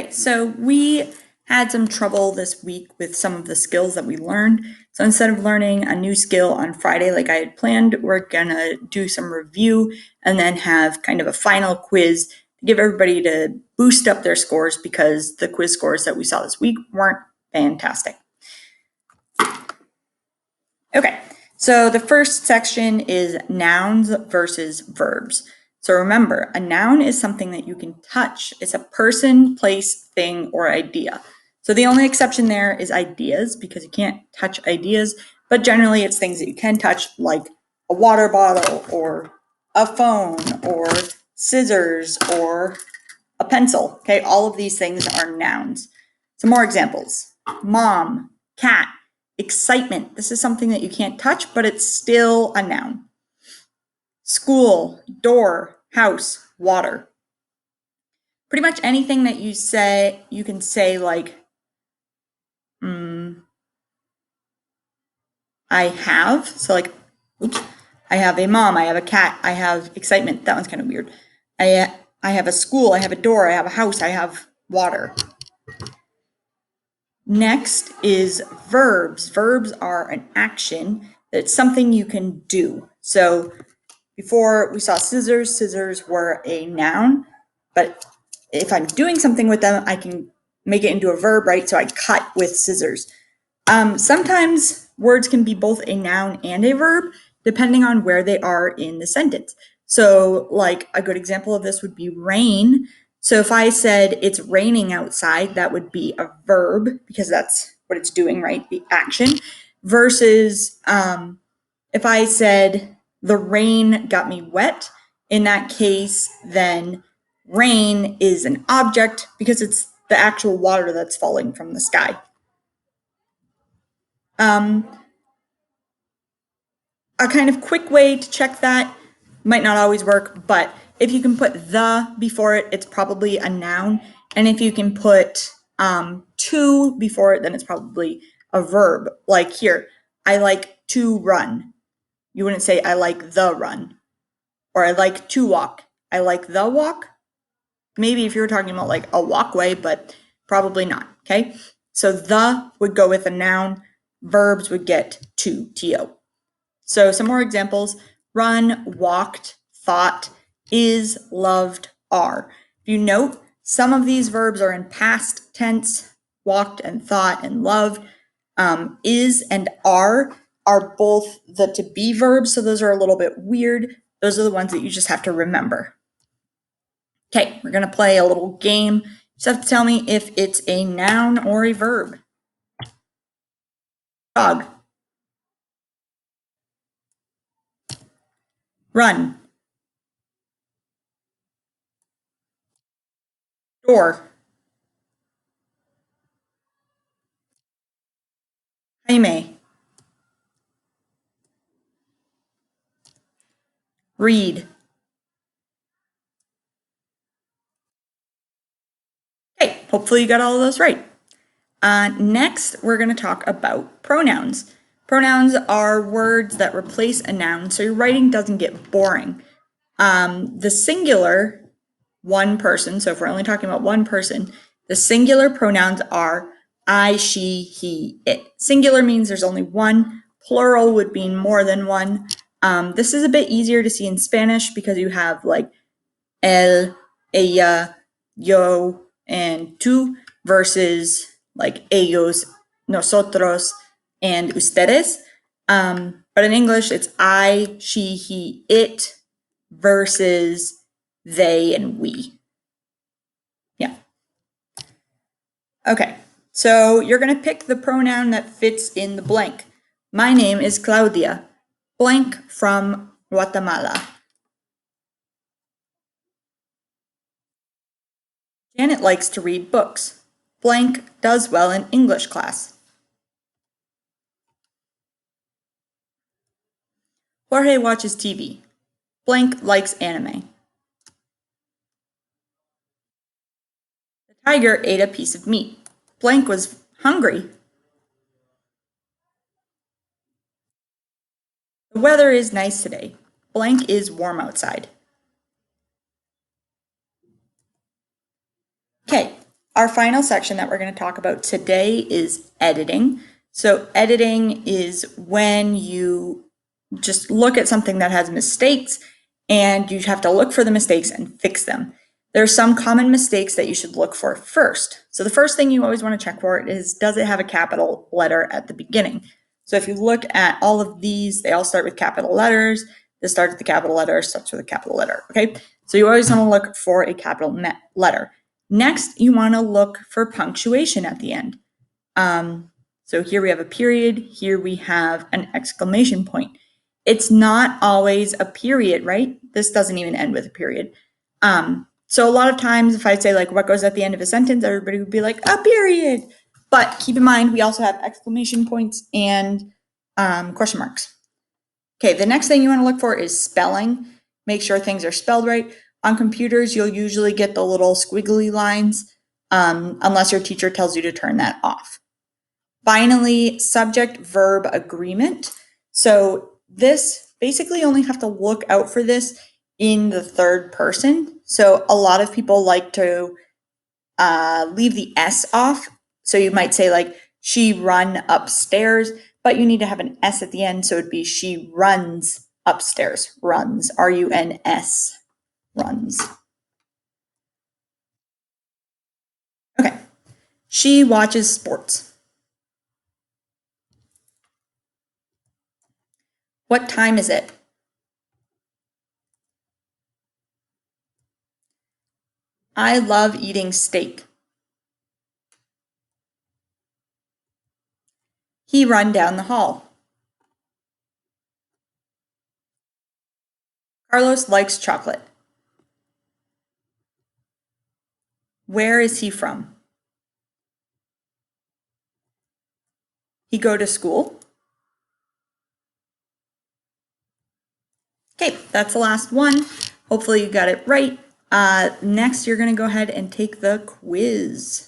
Okay, so we had some trouble this week with some of the skills that we learned. So instead of learning a new skill on Friday like I had planned, we're gonna do some review and then have kind of a final quiz to give everybody to boost up their scores because the quiz scores that we saw this week weren't fantastic. Okay, so the first section is nouns versus verbs. So remember, a noun is something that you can touch. It's a person, place, thing, or idea. So the only exception there is ideas because you can't touch ideas, but generally it's things that you can touch like a water bottle or a phone or scissors or a pencil. Okay, all of these things are nouns. Some more examples. Mom, cat, excitement. This is something that you can't touch, but it's still a noun. School, door, house, water. Pretty much anything that you say, you can say like, I have. So like, oops, I have a mom, I have a cat, I have excitement. That one's kind of weird. I have a school, I have a door, I have a house, I have water. Next is verbs. Verbs are an action. It's something you can do. So before we saw scissors, scissors were a noun, but if I'm doing something with them, I can make it into a verb, right? So I cut with scissors. Sometimes words can be both a noun and a verb, depending on where they are in the sentence. So like a good example of this would be rain. So if I said it's raining outside, that would be a verb because that's what it's doing, right? The action. Versus if I said the rain got me wet, in that case, then rain is an object because it's the actual water that's falling from the sky. A kind of quick way to check that might not always work, but if you can put the before it, it's probably a noun. And if you can put to before it, then it's probably a verb. Like here, I like to run. You wouldn't say I like the run. Or I like to walk. I like the walk. Maybe if you were talking about like a walkway, but probably not, okay? So the would go with a noun. Verbs would get to, to. So some more examples: run, walked, thought, is, loved, are. If you note, some of these verbs are in past tense. Walked and thought and loved. Is and are both the to be verbs, so those are a little bit weird. Those are the ones that you just have to remember. Okay, we're going to play a little game. You just have to tell me if it's a noun or a verb. Dog. Run. Door. Jaime. Read. Okay, hopefully you got all of those right. Next, we're going to talk about pronouns. Pronouns are words that replace a noun, so your writing doesn't get boring. The singular, one person, so if we're only talking about one person, the singular pronouns are I, she, he, it. Singular means there's only one. Plural would mean more than one. This is a bit easier to see in Spanish because you have like él, ella, yo, and tú versus like ellos, nosotros, and ustedes. But in English, it's I, she, he, it versus they and we. Yeah. Okay, so you're going to pick the pronoun that fits in the blank. My name is Claudia, blank from Guatemala. Janet likes to read books. Blank does well in English class. Jorge watches TV. Blank likes anime. The tiger ate a piece of meat. Blank was hungry. The weather is nice today. Blank is warm outside. Okay, Our final section that we're going to talk about today is editing. So editing is when you just look at something that has mistakes and you have to look for the mistakes and fix them. There are some common mistakes that you should look for first. So the first thing you always want to check for is, does it have a capital letter at the beginning? So if you look at all of these, they all start with capital letters. This starts with the capital letter, starts with a capital letter, okay? So you always want to look for a capital letter. Next, you want to look for punctuation at the end. So here we have a period, here we have an exclamation point. It's not always a period, right? This doesn't even end with a period. So a lot of times if I say like what goes at the end of a sentence, everybody would be like a period. But keep in mind, we also have exclamation points and question marks. Okay, the next thing you want to look for is spelling. Make sure things are spelled right. On computers, you'll usually get the little squiggly lines unless your teacher tells you to turn that off. Finally, subject-verb agreement. So this basically only have to look out for this in the third person. So a lot of people like to leave the S off. So you might say like, she run upstairs, but you need to have an S at the end. So it'd be she runs upstairs, runs, R-U-N-S, runs. Okay, she watches sports. What time is it? I love eating steak. He run down the hall. Carlos likes chocolate. Where is he from? He go to school. Okay, that's the last one. Hopefully you got it right. Next, you're going to go ahead and take the quiz.